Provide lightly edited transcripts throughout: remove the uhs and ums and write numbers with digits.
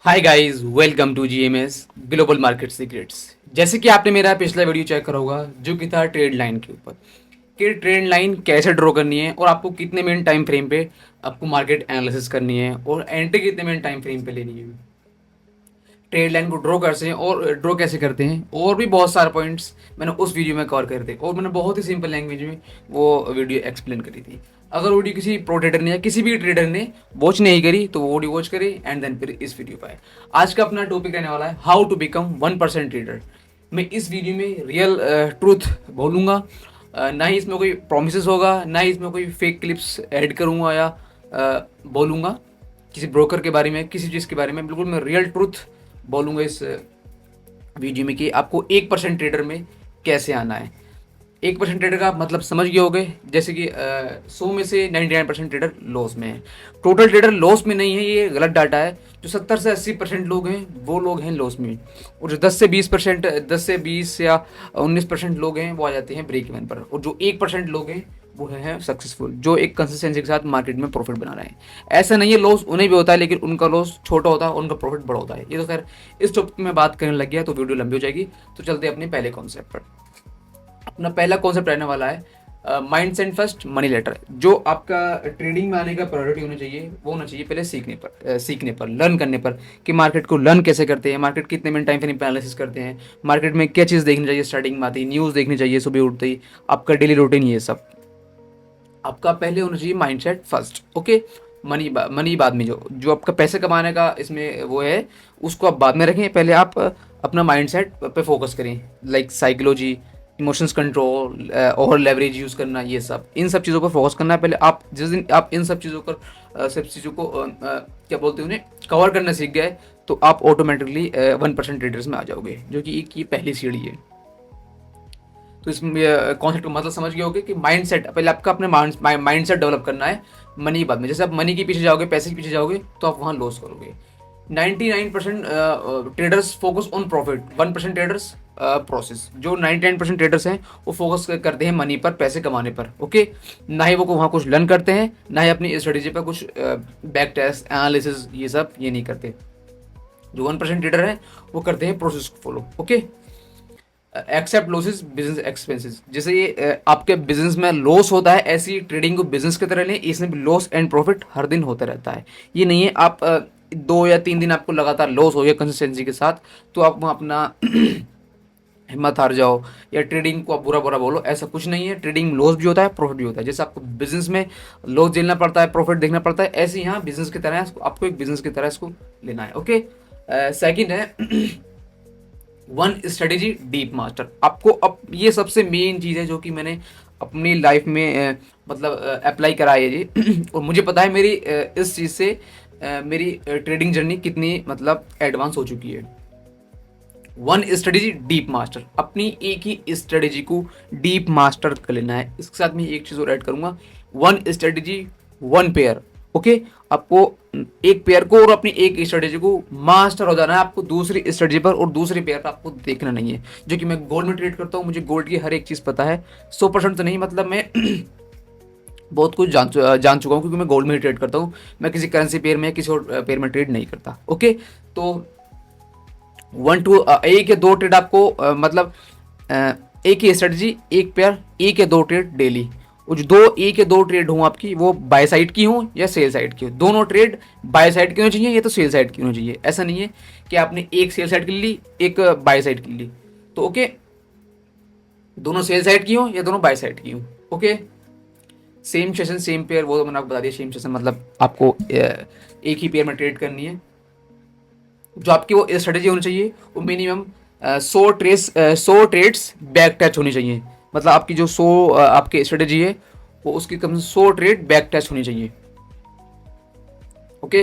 Hi guys, welcome to GMS global market secrets. जैसे कि आपने मेरा पिछला वीडियो चेक करा होगा जो कि था ट्रेड लाइन के ऊपर कि ट्रेड लाइन कैसे ड्रॉ करनी है और आपको कितने मिनट टाइम फ्रेम पे आपको मार्केट एनालिसिस करनी है और एंट्री कितने मिनट टाइम फ्रेम पे लेनी है, ट्रेड लाइन को ड्रॉ कैसे करते हैं और भी बहुत सारे पॉइंट्स मैंने उस वीडियो में कवर करे थे और मैंने बहुत ही सिंपल लैंग्वेज में वो वीडियो एक्सप्लेन करी थी। अगर वीडियो किसी प्रो ट्रेडर ने या किसी भी ट्रेडर ने वॉच नहीं करी तो वो वीडियो वॉच करे एंड देन फिर इस वीडियो पर आए। आज का अपना टॉपिक रहने वाला है हाउ टू बिकम 1% ट्रेडर। मैं इस वीडियो में रियल ट्रूथ बोलूँगा, ना ही इसमें कोई प्रोमिस होगा, ना ही इसमें कोई फेक क्लिप्स ऐड करूँगा या बोलूँगा किसी ब्रोकर के बारे में, किसी चीज़ के बारे में। बिल्कुल मैं रियल ट्रूथ बोलूँगा इस वीडियो में कि आपको 1% ट्रेडर में कैसे आना है। 1% ट्रेडर का मतलब समझ गए होगे, जैसे कि 100 में से 99% ट्रेडर लॉस में है। टोटल ट्रेडर लॉस में नहीं है, ये गलत डाटा है। जो 70 से 80% लोग हैं वो लोग हैं लॉस में, और जो 10 से 20 या 19% लोग हैं वो आ जाते हैं ब्रेक इवन पर, और जो 1% लोग हैं वो है सक्सेसफुल, जो एक कंसिस्टेंसी के साथ मार्केट में प्रॉफिट बना रहे हैं। ऐसा नहीं है लॉस उन्हें भी होता है, लेकिन उनका लॉस छोटा होता है, उनका प्रॉफिट बड़ा होता है। ये तो खैर इस टॉपिक में बात करने लग गया तो वीडियो लंबी हो जाएगी। तो चलते हैं अपने पहले कॉन्सेप्ट पर। अपना पहला कॉन्सेप्ट रहने वाला है mind set first money later. जो आपका ट्रेडिंग में आने का प्रायोरिटी होना चाहिए वो होना चाहिए पहले सीखने पर लर्न करने पर, कि मार्केट को लर्न कैसे करते हैं, मार्केट कितने मिनट टाइम फ्रेम पे एनालिसिस करते हैं, मार्केट में क्या चीज़ देखनी चाहिए, स्टार्टिंग में आती है न्यूज़ देखनी चाहिए, सुबह उठते ही आपका डेली रूटीन, ये सब आपका पहले होना चाहिए माइंडसेट फर्स्ट। ओके, मनी बाद में, जो जो आपका पैसे कमाने का इसमें वो है उसको आप बाद में रखें। पहले आप अपना माइंडसेट पे फोकस करें, लाइक साइकोलॉजी, इमोशंस कंट्रोल और लेवरेज यूज़ करना, ये सब इन सब चीज़ों पर फोकस करना है पहले। आप जिस दिन आप इन सब चीज़ों पर सब चीज़ों को क्या बोलते हैं उन्हें कवर करना सीख गए तो आप ऑटोमेटिकली 1% ट्रेडर्स में आ जाओगे, जो कि एक ये पहली सीढ़ी है। तो इस कॉन्सेप्ट का मतलब समझ गए होगे कि माइंडसेट पहले आपका अपने माइंडसेट डेवलप करना है, मनी बाद में। जैसे आप मनी के पीछे जाओगे, पैसे के पीछे जाओगे तो आप वहाँ लॉस करोगे। 99% traders focus on profit, 1% traders process. जो 99% ट्रेडर्स हैं वो फोकस करते हैं मनी पर, पैसे कमाने पर। ओके, ना ही वो वहाँ कुछ लर्न करते हैं, ना ही अपनी स्ट्रेटेजी पर कुछ बैक टेस्ट एनालिसिस, ये सब ये नहीं करते। जो 1% ट्रेडर हैं वो करते हैं प्रोसेस को follow. Okay, accept losses business expenses. जैसे ये आपके बिजनेस में लॉस होता है, ऐसी ट्रेडिंग को बिजनेस की तरह लें, इसमें भी लॉस एंड प्रॉफिट हर दिन होता रहता है। ये नहीं है आप 2 या 3 दिन आपको लगातार लॉस हो गया कंसिस्टेंसी के साथ तो आप वहाँ अपना हिम्मत हार जाओ या ट्रेडिंग को आप बुरा बुरा बोलो, ऐसा कुछ नहीं है। ट्रेडिंग में लॉस भी होता है, प्रॉफिट भी होता है। जैसे आपको बिजनेस में लॉस झेलना पड़ता है, प्रॉफिट देखना पड़ता है, ऐसे यहाँ बिजनेस की तरह आपको एक बिजनेस की तरह इसको लेना है। ओके, सेकंड है वन स्ट्रेटेजी डीप मास्टर। आपको अब ये सबसे मेन चीज़ है जो कि मैंने अपनी लाइफ में मतलब अप्लाई करा है जी और मुझे पता है मेरी इस चीज़ से मेरी ट्रेडिंग जर्नी कितनी मतलब एडवांस हो चुकी है। वन स्ट्रेटेजी डीप मास्टर, अपनी एक ही स्ट्रेटेजी को डीप मास्टर कर लेना है। इसके साथ मैं एक चीज़ और ऐड करूँगा, one strategy one pair. Okay, आपको एक पेयर को और अपनी एक स्ट्रेटेजी को मास्टर हो जाना है। आपको दूसरी स्ट्रेटेजी पर और दूसरी पेयर पर आपको देखना नहीं है। जो कि मैं गोल्ड में ट्रेड करता हूँ, मुझे गोल्ड की हर एक चीज़ पता है। 100% तो नहीं, मतलब मैं बहुत कुछ जान चुका हूँ क्योंकि मैं गोल्ड में ही ट्रेड करता हूँ। मैं किसी करेंसी पेयर में या किसी और पेयर में ट्रेड नहीं करता। ओके, तो एक या दो ट्रेड आपको मतलब एक ही स्ट्रेटजी, एक पेयर, एक या दो ट्रेड डेली। और जो एक या दो ट्रेड हों आपकी, वो बाय साइड की हों या सेल साइड की हो, दोनों ट्रेड बाय साइड की होनी चाहिए या तो सेल साइड की होनी चाहिए। ऐसा नहीं है कि आपने एक सेल साइड की ली, एक बाय साइड की ली। तो ओके, दोनों सेल साइड की हो या दोनों बाय साइड की हो। Okay, same session same pair, वो तो मैंने आपको बता दिया। सेम सेशन मतलब आपको एक ही पेयर में ट्रेड करनी है। जो आपकी वो स्ट्रेटेजी होनी चाहिए वो मिनिमम 100 ट्रेड्स बैक टच होनी चाहिए। मतलब आपकी जो 100 आपकी स्ट्रेटेजी है वो उसकी कम से 100 ट्रेड बैक टच होनी चाहिए। ओके,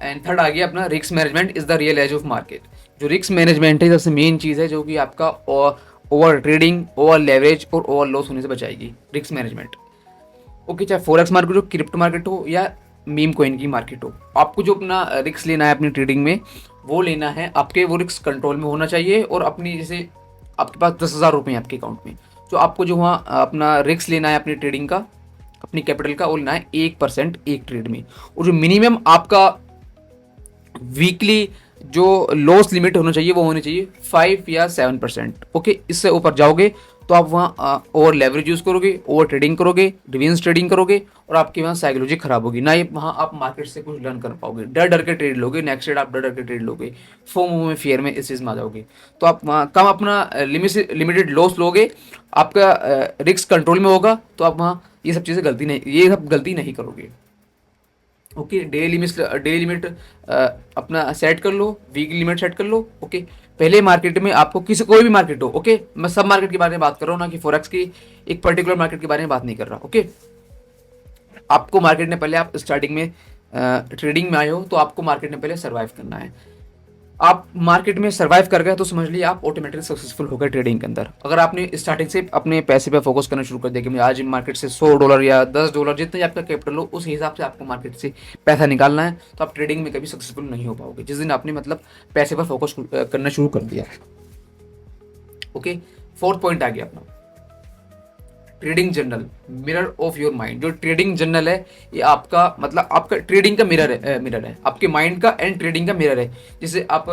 एंड थर्ड आ गया अपना risk management is the real edge of market. जो रिस्क मैनेजमेंट है सबसे मेन चीज़ है जो कि आपका ओवर ट्रेडिंग, ओवर लेवरेज और ओवर लॉस होने से बचाएगी, रिस्क मैनेजमेंट। ओके, चाहे फॉरेक्स मार्केट हो, क्रिप्टो मार्केट हो या मीम कॉइन की मार्केट हो, आपको जो अपना रिस्क लेना है अपनी ट्रेडिंग में वो लेना है, आपके वो रिस्क कंट्रोल में होना चाहिए। और अपनी जैसे आपके पास 10,000 रुपये हैं आपके अकाउंट में, तो आपको जो वहाँ अपना रिस्क लेना है अपनी ट्रेडिंग का, अपनी कैपिटल का, वो लेना है 1% एक ट्रेड में। और जो मिनिमम आपका वीकली जो लॉस लिमिट होना चाहिए वो होनी चाहिए 5 या 7%। ओके, इससे ऊपर जाओगे तो आप वहाँ ओवर लेवरेज यूज़ करोगे, ओवर ट्रेडिंग करोगे, रिवेंस ट्रेडिंग करोगे, और आपकी वहाँ साइकोलॉजी खराब होगी, ना ही वहाँ आप मार्केट से कुछ लर्न कर पाओगे। डर डर के ट्रेड लोगे, नेक्स्ट ट्रेड आप डर डर के ट्रेड लोगे, फोमो में, फियर में, इस चीज़ में आ जाओगे। तो आप वहाँ कम अपना लिमिटेड लॉस लोगे, आपका रिस्क कंट्रोल में होगा, तो आप वहाँ ये सब चीज़ें ये सब गलती नहीं करोगे। ओके, डेली लिमिट अपना सेट कर लो, वीकली लिमिट सेट कर लो। ओके, पहले मार्केट में आपको किसी कोई भी मार्केट हो, ओके, मैं सब मार्केट के बारे में बात कर रहा हूँ, ना कि फॉरेक्स की एक पर्टिकुलर मार्केट के बारे में बात नहीं कर रहा। ओके, आपको मार्केट में पहले, आप स्टार्टिंग में ट्रेडिंग में आए हो तो आपको मार्केट में पहले सर्वाइव करना है। आप मार्केट में सर्वाइव कर गए तो समझ लीजिए आप ऑटोमेटिकली सक्सेसफुल हो गए ट्रेडिंग के अंदर। अगर आपने स्टार्टिंग से अपने पैसे पे फोकस करना शुरू कर दिया कि मुझे आज मार्केट से $100 या $10 जितना आपका कैपिटल हो उस हिसाब से आपको मार्केट से पैसा निकालना है, तो आप ट्रेडिंग में कभी सक्सेसफुल नहीं हो पाओगे जिस दिन आपने मतलब पैसे पर फोकस करना शुरू कर दिया। ओके, फोर्थ पॉइंट आ गया अपना trading journal, mirror of your mind. जो ट्रेडिंग जर्नल है ये आपका मतलब आपका ट्रेडिंग का मिरर है, आपके माइंड का एंड ट्रेडिंग का मिरर है। जैसे आप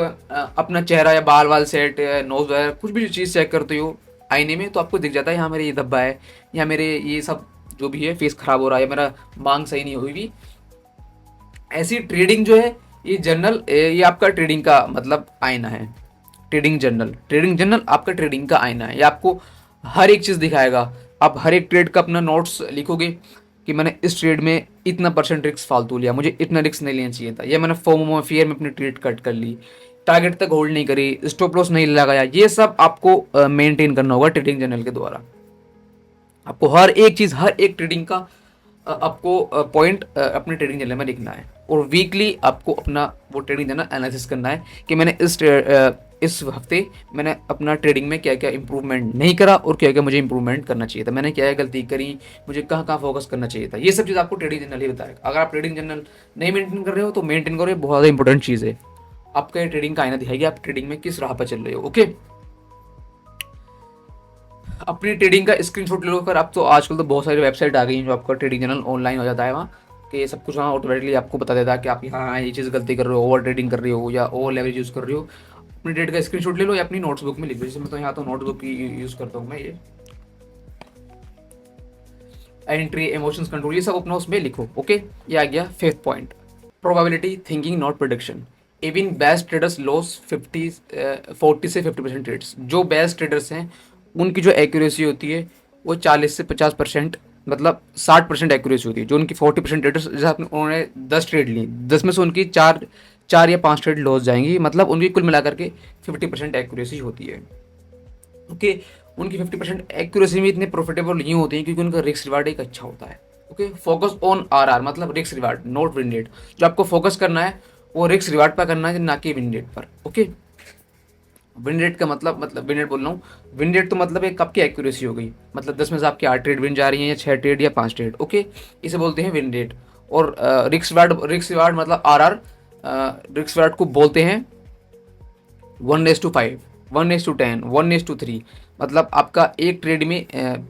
अपना चेहरा या बाल वाल सेट, नोज वगैरह कुछ भी चीज़ चेक करते हो आईने में, तो आपको दिख जाता है यहाँ मेरे ये धब्बा है, या मेरे ये सब जो भी है फेस खराब हो रहा है, या मेरा मांग सही नहीं हुई भी। ऐसी ट्रेडिंग जो है ये जर्नल, ये आपका ट्रेडिंग का मतलब आईना है। ट्रेडिंग जर्नल आपका ट्रेडिंग का आईना है, ये आपको हर एक चीज़ दिखाएगा। आप हर एक ट्रेड का अपना नोट्स लिखोगे कि मैंने इस ट्रेड में इतना % रिस्क फालतू लिया, मुझे इतना रिस्क नहीं लेना चाहिए था, या मैंने फोमो फियर में अपनी ट्रेड कट कर ली, टारगेट तक होल्ड नहीं करी, स्टॉप लॉस नहीं लगाया। ये सब आपको मेंटेन करना होगा ट्रेडिंग जर्नल के द्वारा। आपको हर एक चीज़, हर एक ट्रेडिंग का आपको पॉइंट अपने ट्रेडिंग जर्नल में लिखना है, और वीकली आपको अपना वो ट्रेडिंग जर्नल एनालिसिस करना है कि मैंने इस हफ्ते मैंने अपना ट्रेडिंग में क्या क्या इंप्रूवमेंट नहीं करा और क्या क्या मुझे इंप्रूवमेंट करना चाहिए था, मैंने क्या क्या गलती करी, मुझे कहाँ कहाँ फोकस करना चाहिए था। ये सब चीज़ आपको ट्रेडिंग जर्नल ही बताएगा। अगर आप ट्रेडिंग जर्नल नहीं मेंटेन कर रहे हो तो मेंटेन करो, ये बहुत ज़्यादा इंपॉर्टेंट चीज़ है। आपका ये ट्रेडिंग का आईना दिखाएगी आप ट्रेडिंग में किस राह पर चल रहे हो। ओके, अपनी ट्रेडिंग का स्क्रीनशॉट ले लो। कर आप तो आजकल तो बहुत सारी वेबसाइट आ गई हैं जो आपका ट्रेडिंग जर्नल ऑनलाइन हो जाता है वहाँ, कि ये सब कुछ वहाँ ऑटोमेटिकली आपको बता देता है कि आप यहाँ ये चीज़ गलती कर रहे हो, ओवर ट्रेडिंग कर रहे हो या ओवर लेवरेज यूज़ कर रहे हो। अपनी ट्रेड का स्क्रीनशॉट ले लो या अपनी नोट्सबुक में लिख लो। जैसे मैं तो यहाँ तो नोटबुक यूज़ करता हूँ मैं, ये एंट्री, इमोशंस कंट्रोल, ये सब अपना उसमें लिखो। ओके, ये आ गया fifth point, probability thinking not prediction. Even best traders loss 40 से 50% ट्रेड्स। जो बेस्ट ट्रेडर्स हैं उनकी जो एक्यूरेसी होती है वो 40 से 50%, मतलब 60% एक्यूरेसी होती है। जो उनकी 40% ट्रेडर्स, जैसे उन्होंने 10 ट्रेड ली, 10 में से उनकी चार या 5 ट्रेड लॉस जाएंगी, मतलब उनकी कुल मिलाकर के 50% एक्यूरेसी होती है। ओके, उनकी 50% एक्यूरेसी में इतने प्रॉफिटेबल नहीं होते हैं क्योंकि उनका रिस्क रिवार्ड एक अच्छा होता है। ओके, फोकस ऑन आरआर, मतलब risk reward not win rate. जो आपको फोकस करना है वो रिस्क रिवार्ड पर करना है, ना कि विन रेट पर। ओके, विन रेट का मतलब विन रेट बोल रहा हूँ, विन रेट तो मतलब एक कप की एक्यूरेसी हो गई, मतलब 10 में से आपकी 8 ट्रेड विन जा रही हैं या 6 ट्रेड या 5 ट्रेड। ओके, इसे बोलते हैं विन रेट। और रिस्क रिवार्ड मतलब आरआर, रिस्क रिवार्ड को बोलते हैं 1:5, 1:10, 1:3। मतलब आपका एक ट्रेड में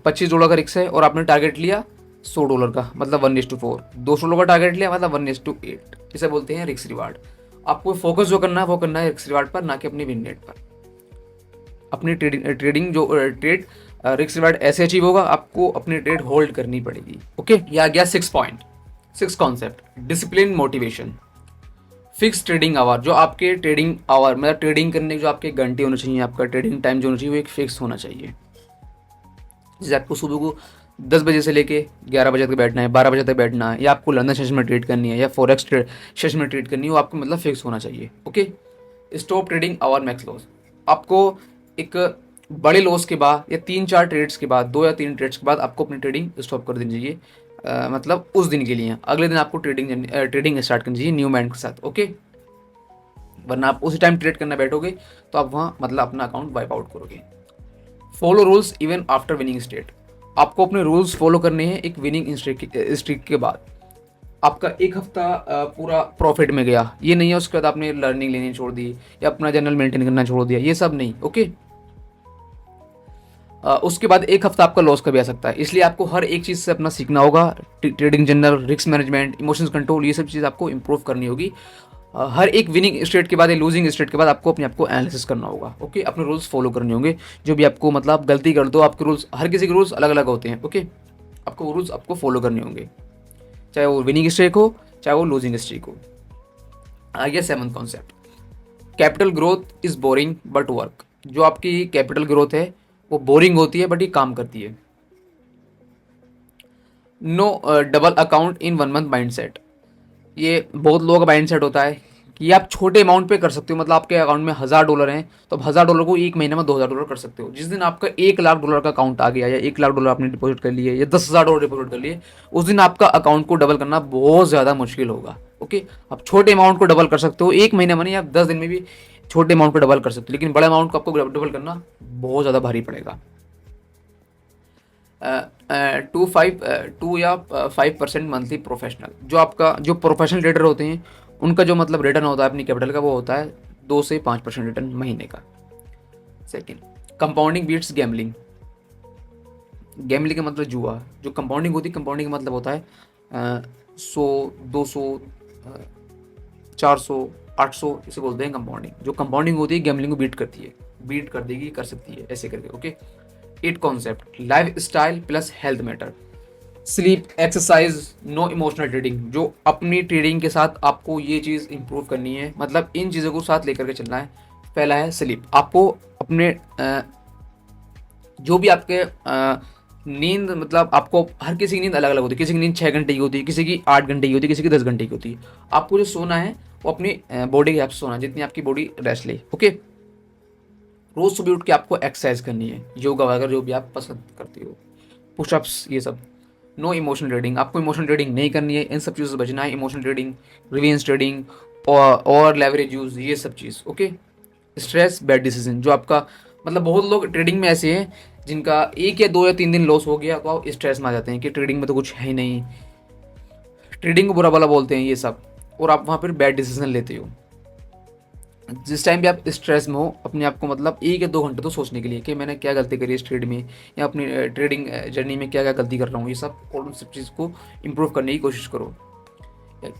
$25 का रिस्क है और आपने टारगेट लिया $100 का, मतलब 1:4। $200 का टारगेट लिया मतलब 1:8। इसे बोलते हैं रिस्क रिवार्ड। आपको फोकस जो करना है वो करना है रिस्क रिवार्ड पर, ना कि अपनी विन रेट पर। अपनी ट्रेडिंग जो ट्रेड रिस्क रिवार्ड ऐसे अचीव होगा, आपको अपनी ट्रेड होल्ड करनी पड़ेगी। ओके, ये आ गया 6 point, 6 concept, discipline, motivation, fix trading hour. जो आपके ट्रेडिंग आवर मतलब ट्रेडिंग करने के जो आपके घंटे होने चाहिए, आपका ट्रेडिंग टाइम जो होना चाहिए वो एक फिक्स होना चाहिए। जैसे आपको सुबह को 10 बजे से लेके 11 बजे तक बैठना है, 12 बजे तक बैठना है, या आपको लंदन सेशन में ट्रेड करनी है या फॉरेक्स सेशन में ट्रेड करनी है, वो आपको मतलब फिक्स होना चाहिए। Okay, stop trading hour max loss. आपको एक बड़े लॉस के बाद या 3-4 ट्रेड्स के बाद, 2 या 3 ट्रेड्स के बाद आपको अपनी ट्रेडिंग स्टॉप कर देनी चाहिए। मतलब उस दिन के लिए, अगले दिन आपको ट्रेडिंग स्टार्ट करनी चाहिए न्यू माइंड के साथ। ओके, वरना आप उसी टाइम ट्रेड करना बैठोगे तो आप वहाँ मतलब अपना अकाउंट वाइप आउट करोगे। Follow rules even after winning state. आपको अपने रूल्स फॉलो करने हैं एक विनिंग स्ट्रीक के बाद। आपका एक हफ्ता पूरा प्रॉफिट में गया, ये नहीं है उसके बाद आपने लर्निंग लेनी छोड़ दी या अपना जनरल मेंटेन करना छोड़ दिया, ये सब नहीं। ओके, उसके बाद एक हफ्ता आपका लॉस का भी आ सकता है, इसलिए आपको हर एक चीज़ से अपना सीखना होगा। Trading general, risk management, emotions control, ये सब चीज़ आपको इंप्रूव करनी होगी। हर एक विनिंग स्टेट के बाद या लूजिंग स्टेट के बाद आपको अपने आप को एनालिसिस करना होगा। ओके, अपने रूल्स फॉलो करने होंगे। जो भी आपको मतलब गलती कर दो, आपके रूल्स, हर किसी के रूल्स अलग अलग होते हैं। ओके, आपको रूल्स आपको फॉलो करने होंगे, चाहे वो विनिंग स्ट्रीक हो चाहे वो लूजिंग स्ट्रीक हो। आ गया seventh concept, capital growth is boring but work. जो आपकी कैपिटल ग्रोथ है वो बोरिंग होती है बट ये काम करती है। No double account in 1 month mindset. ये बहुत लोगों का माइंडसेट होता है कि आप छोटे अमाउंट पे कर सकते हो। मतलब आपके अकाउंट में $1000 हैं तो आप $1000 को एक महीने में $2000 कर सकते हो। जिस दिन आपका $1,00,000 का अकाउंट आ गया या $1,00,000 आपने डिपॉजिट कर लिए या $10,000 डिपॉजिट कर लिए, उस दिन आपका अकाउंट को डबल करना बहुत ज़्यादा मुश्किल होगा। ओके, आप छोटे अमाउंट को डबल कर सकते हो एक महीने में, नहीं आप 10 दिन में भी छोटे अमाउंट को डबल कर सकते हो, लेकिन बड़े अमाउंट को आपको डबल करना बहुत ज़्यादा भारी पड़ेगा। 5% मंथली प्रोफेशनल। जो आपका जो प्रोफेशनल ट्रेडर होते हैं उनका जो मतलब रिटर्न होता है अपनी कैपिटल का, वो होता है 2 से 5% रिटर्न महीने का। Second, compounding beats gambling. Gambling का मतलब जुआ। जो कंपाउंडिंग होती है, कंपाउंडिंग का मतलब होता है 100, 200, 400, 800, इसे बोलते हैं कंपाउंडिंग। जो कंपाउंडिंग होती है गैम्बलिंग को बीट करती है, बीट कर देगी, कर सकती है ऐसे करके। Okay, 8 concept, life style plus health matter. Sleep, exercise, no emotional trading. जो अपनी ट्रेडिंग के साथ आपको ये चीज़ इंप्रूव करनी है, मतलब इन चीज़ों को साथ लेकर के चलना है। पहला है स्लीप। आपको अपने जो भी आपके नींद, मतलब आपको हर किसी की नींद अलग अलग होती है। किसी की नींद 6 घंटे की होती है, किसी की 8 घंटे की होती है, किसी की 10 घंटे की होती है। आपको जो सोना है वो अपनी बॉडी के हिसाब से सोना है, जितनी आपकी बॉडी रेस्ट ले। ओके, रोज सुबह उठ के आपको एक्सरसाइज करनी है, योगा वगैरह जो भी आप पसंद करती हो, पुशअप्स, ये सब। No emotional trading. आपको इमोशनल ट्रेडिंग नहीं करनी है, इन सब चीज़ों से बचना है। इमोशनल ट्रेडिंग, रिवेंज ट्रेडिंग और लेवरेज यूज, ये सब चीज़। Okay, stress, bad decision. जो आपका मतलब बहुत लोग ट्रेडिंग में ऐसे हैं जिनका 1 या 2 या 3 दिन लॉस हो गया तो आप स्ट्रेस में आ जाते हैं कि ट्रेडिंग में तो कुछ है ही नहीं, ट्रेडिंग को बुरा भला बोलते हैं ये सब, और आप वहाँ पर बैड डिसीजन लेते हो। जिस टाइम भी आप स्ट्रेस में हो, अपने आप को मतलब 1 या 2 घंटे तो सोचने के लिए कि मैंने क्या गलती करी इस ट्रेड में, या अपनी ट्रेडिंग जर्नी में क्या क्या गलती कर रहा हूँ, ये सब, और उन सब चीज़ को इम्प्रूव करने की कोशिश करो।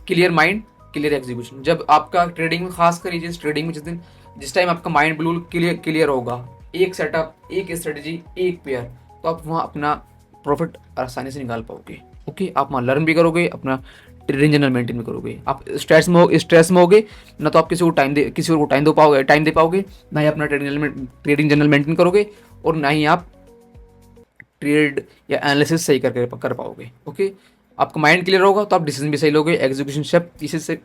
Clear mind, clear execution. जब आपका ट्रेडिंग में, खास कर जिस ट्रेडिंग में जिस टाइम आपका माइंड बिल्कुल क्लियर होगा, एक सेटअप, एक स्ट्रेटजी, एक पेयर, तो आप वहाँ अपना प्रॉफिट आसानी से निकाल पाओगे। ओके, आप वहाँ लर्न भी करोगे, अपना ट्रेडिंग जनरल मेंटेन भी करोगे। आप स्ट्रेस में होगे ना, तो आप किसी को टाइम दे पाओगे, ना ही अपना ट्रेडिंग जनरल मेंटेन करोगे, और ना ही आप ट्रेड या एनालिसिस सही कर पाओगे। ओके, आपका माइंड क्लियर होगा तो आप डिसीजन भी सही लोगे, एग्जीक्यूशन सब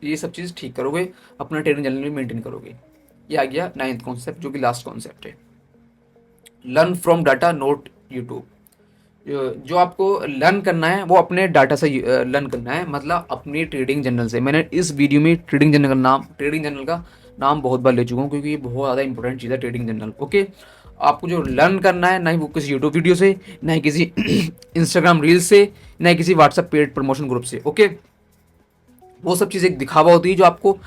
ये सब चीज़ ठीक करोगे, अपना ट्रेडिंग जनरल भी मेंटेन करोगे। ये आ गया 9th कॉन्सेप्ट, जो कि लास्ट कॉन्सेप्ट है। Learn from data, note YouTube. जो आपको लर्न करना है वो अपने डाटा से लर्न करना है, मतलब अपनी ट्रेडिंग जर्नल से। मैंने इस वीडियो में ट्रेडिंग जर्नल का नाम बहुत बार ले चुका हूँ, क्योंकि ये बहुत ज़्यादा इंपॉर्टेंट चीज़ है ट्रेडिंग जर्नल। ओके, आपको जो लर्न करना है, ना ही वो किसी यूट्यूब वीडियो से, ना ही किसी इंस्टाग्राम रील से, ना ही किसी व्हाट्सएप पेड प्रमोशन ग्रुप से। ओके, वो सब चीज़ एक दिखावा होती है जो आपको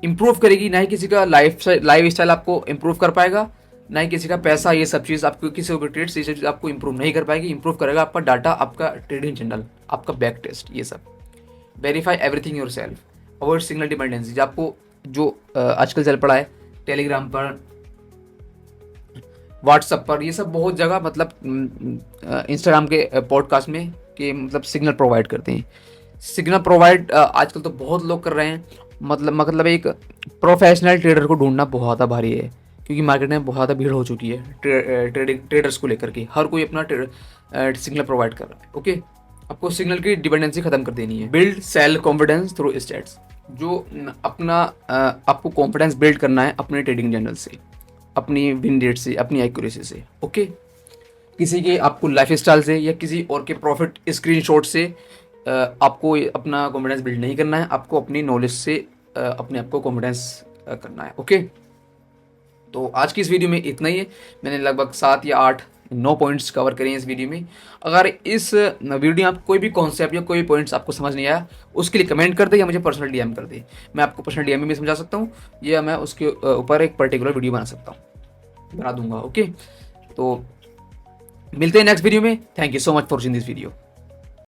इंप्रूव करेगी, ना ही किसी का लाइफ स्टाइल आपको इंप्रूव कर पाएगा, ना ही किसी का पैसा, ये सब चीज़ आपको, किसी को ट्रेड्स, ये सब चीज़ आपको इंप्रूव नहीं कर पाएगी। इंप्रूव करेगा आपका डाटा, आपका ट्रेडिंग जर्नल, आपका बैक टेस्ट, ये सब। Verify everything yourself, avoid signal dependency. आपको जो आजकल चल पड़ा है टेलीग्राम पर, व्हाट्सएप पर, ये सब बहुत जगह, मतलब इंस्टाग्राम के पॉडकास्ट में, कि मतलब सिग्नल प्रोवाइड करते हैं। सिग्नल प्रोवाइड आजकल तो बहुत लोग कर रहे हैं। मतलब एक प्रोफेशनल ट्रेडर को ढूंढना बहुत ज़्यादा भारी है, क्योंकि मार्केट में बहुत ज़्यादा भीड़ हो चुकी है ट्रेडर्स को लेकर के। हर कोई अपना सिग्नल प्रोवाइड कर रहा है। ओके, आपको सिग्नल की डिपेंडेंसी खत्म कर देनी है। Build self confidence through states. जो अपना आपको कॉन्फिडेंस बिल्ड करना है अपने ट्रेडिंग जर्नल से, अपनी विन रेट से, अपनी एक्यूरेसी से। ओके, किसी के आपको लाइफ स्टाइल से या किसी और के प्रॉफिट स्क्रीनशॉट से आपको अपना कॉन्फिडेंस बिल्ड नहीं करना है। आपको अपनी नॉलेज से अपने आप को कॉन्फिडेंस करना है। ओके, तो आज की इस वीडियो में इतना ही है। मैंने लगभग 7 या 8 9 पॉइंट्स कवर करे हैं इस वीडियो में। अगर इस वीडियो में आप कोई भी कॉन्सेप्ट या कोई पॉइंट्स आपको समझ नहीं आया, उसके लिए कमेंट कर दे या मुझे पर्सनल डीएम कर दे। मैं आपको पर्सनल डीएम में भी समझा सकता हूँ, या मैं उसके ऊपर एक पर्टिकुलर वीडियो बना दूंगा। ओके, तो मिलते हैं नेक्स्ट वीडियो में। Thank you so much for watching this video.